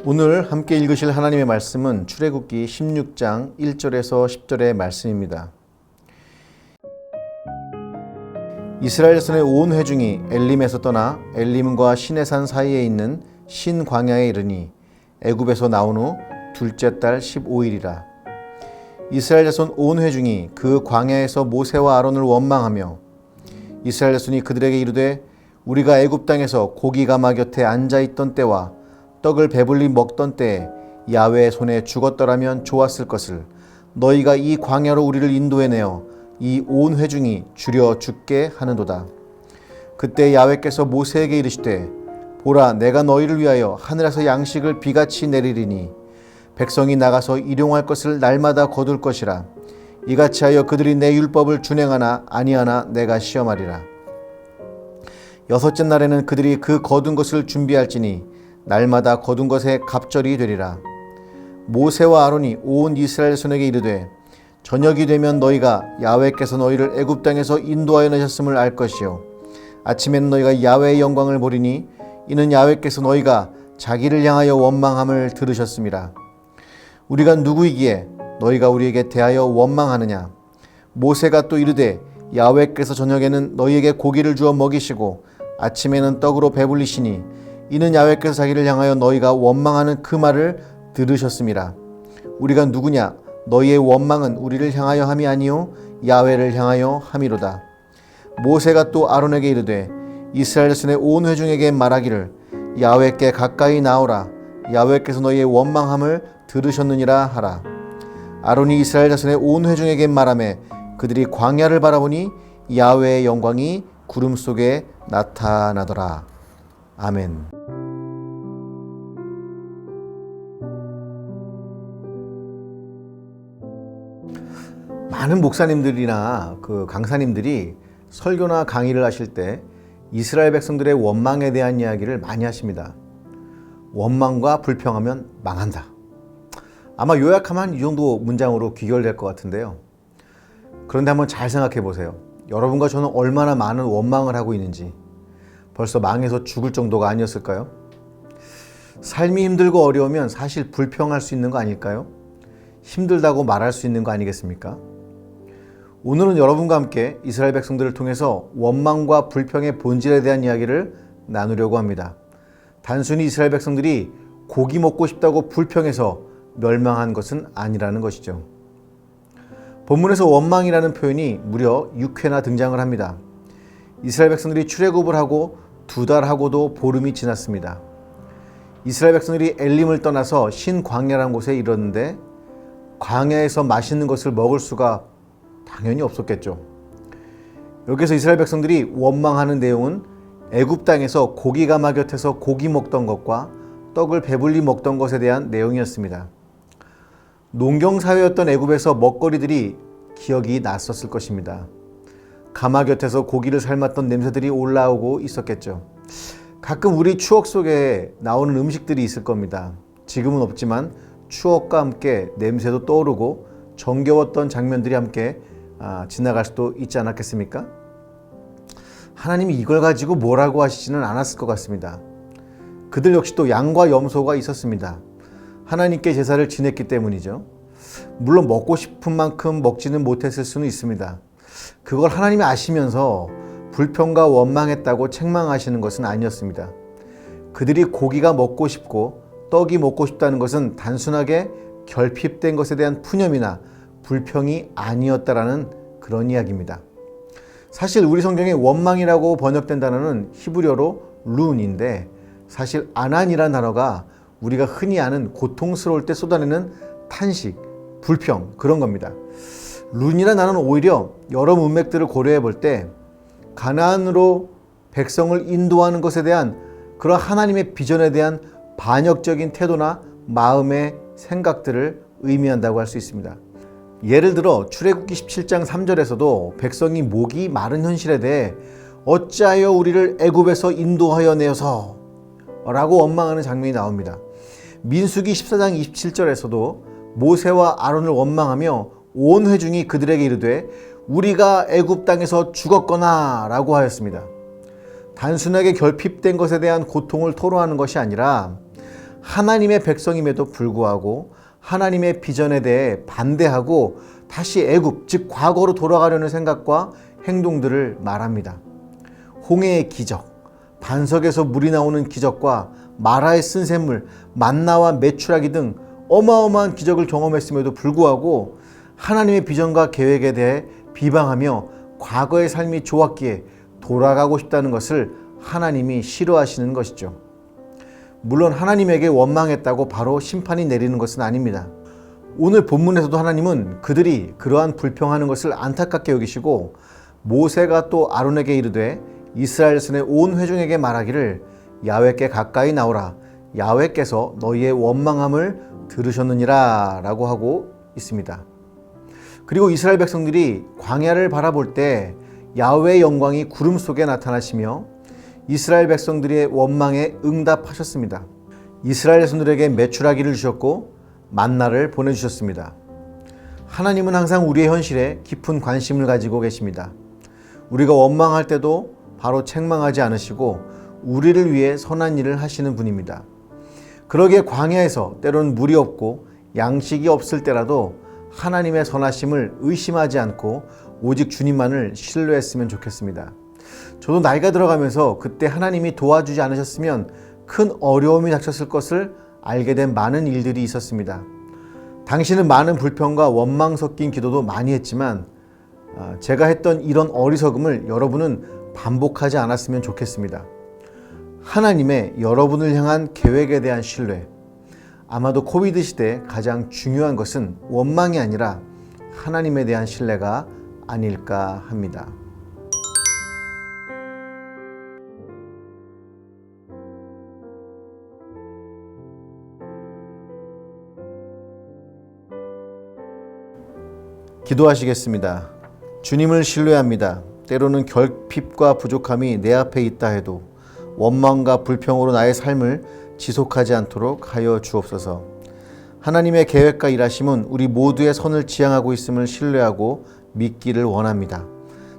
오늘 함께 읽으실 하나님의 말씀은 출애굽기 16장 1절에서 10절의 말씀입니다. 이스라엘 자손의 온 회중이 엘림에서 떠나 엘림과 시내산 사이에 있는 신광야에 이르니 애굽에서 나온 후 둘째 달 15일이라. 이스라엘 자손 온 회중이 그 광야에서 모세와 아론을 원망하며 이스라엘 자손이 그들에게 이르되 우리가 애굽 땅에서 고기 가마 곁에 앉아 있던 때와 떡을 배불리 먹던 때에 야훼의 손에 죽었더라면 좋았을 것을 너희가 이 광야로 우리를 인도해내어 이 온 회중이 주려 죽게 하는도다. 그때 야훼께서 모세에게 이르시되 보라, 내가 너희를 위하여 하늘에서 양식을 비같이 내리리니 백성이 나가서 일용할 것을 날마다 거둘 것이라. 이같이 하여 그들이 내 율법을 준행하나 아니하나 내가 시험하리라. 여섯째 날에는 그들이 그 거둔 것을 준비할지니 날마다 거둔 것에 갑절이 되리라. 모세와 아론이 온 이스라엘 손에게 이르되 저녁이 되면 너희가 야훼께서 너희를 애굽 땅에서 인도하여 내셨음을 알 것이요 아침에는 너희가 야훼의 영광을 보리니 이는 야훼께서 너희가 자기를 향하여 원망함을 들으셨음이라. 우리가 누구이기에 너희가 우리에게 대하여 원망하느냐. 모세가 또 이르되 야훼께서 저녁에는 너희에게 고기를 주어 먹이시고 아침에는 떡으로 배불리시니 이는 야훼께서 자기를 향하여 너희가 원망하는 그 말을 들으셨음이라. 우리가 누구냐. 너희의 원망은 우리를 향하여 함이 아니요 야훼를 향하여 함이로다. 모세가 또 아론에게 이르되 이스라엘 자손의 온 회중에게 말하기를 야훼께 가까이 나오라. 야훼께서 너희의 원망함을 들으셨느니라 하라. 아론이 이스라엘 자손의 온 회중에게 말하매 그들이 광야를 바라보니 야훼의 영광이 구름 속에 나타나더라. 아멘. 많은 목사님들이나 강사님들이 설교나 강의를 하실 때 이스라엘 백성들의 원망에 대한 이야기를 많이 하십니다. 원망과 불평하면 망한다. 아마 요약하면 이 정도 문장으로 귀결될 것 같은데요. 그런데 한번 잘 생각해 보세요. 여러분과 저는 얼마나 많은 원망을 하고 있는지. 벌써 망해서 죽을 정도가 아니었을까요? 삶이 힘들고 어려우면 사실 불평할 수 있는 거 아닐까요? 힘들다고 말할 수 있는 거 아니겠습니까? 오늘은 여러분과 함께 이스라엘 백성들을 통해서 원망과 불평의 본질에 대한 이야기를 나누려고 합니다. 단순히 이스라엘 백성들이 고기 먹고 싶다고 불평해서 멸망한 것은 아니라는 것이죠. 본문에서 원망이라는 표현이 무려 6회나 등장을 합니다. 이스라엘 백성들이 출애굽을 하고 2달 하고도 보름이 지났습니다. 이스라엘 백성들이 엘림을 떠나서 신광야라는 곳에 이르렀는데 광야에서 맛있는 것을 먹을 수가 당연히 없었겠죠. 여기서 이스라엘 백성들이 원망하는 내용은 애굽 땅에서 고기 가마 곁에서 고기 먹던 것과 떡을 배불리 먹던 것에 대한 내용이었습니다. 농경 사회였던 애굽에서 먹거리들이 기억이 났었을 것입니다. 가마 곁에서 고기를 삶았던 냄새들이 올라오고 있었겠죠. 가끔 우리 추억 속에 나오는 음식들이 있을 겁니다. 지금은 없지만 추억과 함께 냄새도 떠오르고 정겨웠던 장면들이 함께 지나갈 수도 있지 않았겠습니까? 하나님이 이걸 가지고 뭐라고 하시지는 않았을 것 같습니다. 그들 역시도 양과 염소가 있었습니다. 하나님께 제사를 지냈기 때문이죠. 물론 먹고 싶은 만큼 먹지는 못했을 수는 있습니다. 그걸 하나님이 아시면서 불평과 원망했다고 책망하시는 것은 아니었습니다. 그들이 고기가 먹고 싶고 떡이 먹고 싶다는 것은 단순하게 결핍된 것에 대한 푸념이나 불평이 아니었다라는 그런 이야기입니다. 사실 우리 성경에 원망이라고 번역된 단어는 히브리어로 룬인데 사실 아난이라는 단어가 우리가 흔히 아는 고통스러울 때 쏟아내는 탄식, 불평 그런 겁니다. 룬이라는 단어는 오히려 여러 문맥들을 고려해 볼 때 가나안으로 백성을 인도하는 것에 대한 그런 하나님의 비전에 대한 반역적인 태도나 마음의 생각들을 의미한다고 할 수 있습니다. 예를 들어 출애굽기 17장 3절에서도 백성이 목이 마른 현실에 대해 어찌하여 우리를 애굽에서 인도하여 내어서 라고 원망하는 장면이 나옵니다. 민수기 14장 27절에서도 모세와 아론을 원망하며 온 회중이 그들에게 이르되 우리가 애굽 땅에서 죽었거나 라고 하였습니다. 단순하게 결핍된 것에 대한 고통을 토로하는 것이 아니라 하나님의 백성임에도 불구하고 하나님의 비전에 대해 반대하고 다시 애굽, 즉 과거로 돌아가려는 생각과 행동들을 말합니다. 홍해의 기적, 반석에서 물이 나오는 기적과 마라의 쓴 샘물, 만나와 메추라기 등 어마어마한 기적을 경험했음에도 불구하고 하나님의 비전과 계획에 대해 비방하며 과거의 삶이 좋았기에 돌아가고 싶다는 것을 하나님이 싫어하시는 것이죠. 물론 하나님에게 원망했다고 바로 심판이 내리는 것은 아닙니다. 오늘 본문에서도 하나님은 그들이 그러한 불평하는 것을 안타깝게 여기시고 모세가 또 아론에게 이르되 이스라엘 선의 온 회중에게 말하기를 야훼께 가까이 나오라. 야훼께서 너희의 원망함을 들으셨느니라 라고 하고 있습니다. 그리고 이스라엘 백성들이 광야를 바라볼 때 야훼의 영광이 구름 속에 나타나시며 이스라엘 백성들의 원망에 응답하셨습니다. 이스라엘 백성들에게 메추라기를 주셨고 만나를 보내주셨습니다. 하나님은 항상 우리의 현실에 깊은 관심을 가지고 계십니다. 우리가 원망할 때도 바로 책망하지 않으시고 우리를 위해 선한 일을 하시는 분입니다. 그러기에 광야에서 때로는 물이 없고 양식이 없을 때라도 하나님의 선하심을 의심하지 않고 오직 주님만을 신뢰했으면 좋겠습니다. 저도 나이가 들어가면서 그때 하나님이 도와주지 않으셨으면 큰 어려움이 닥쳤을 것을 알게 된 많은 일들이 있었습니다. 당시는 많은 불평과 원망 섞인 기도도 많이 했지만 제가 했던 이런 어리석음을 여러분은 반복하지 않았으면 좋겠습니다. 하나님의 여러분을 향한 계획에 대한 신뢰, 아마도 코비드 시대에 가장 중요한 것은 원망이 아니라 하나님에 대한 신뢰가 아닐까 합니다. 기도하시겠습니다. 주님을 신뢰합니다. 때로는 결핍과 부족함이 내 앞에 있다 해도 원망과 불평으로 나의 삶을 지속하지 않도록 하여 주옵소서. 하나님의 계획과 일하심은 우리 모두의 선을 지향하고 있음을 신뢰하고 믿기를 원합니다.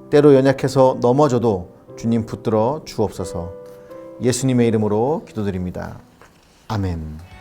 때로 연약해서 넘어져도 주님 붙들어 주옵소서. 예수님의 이름으로 기도드립니다. 아멘.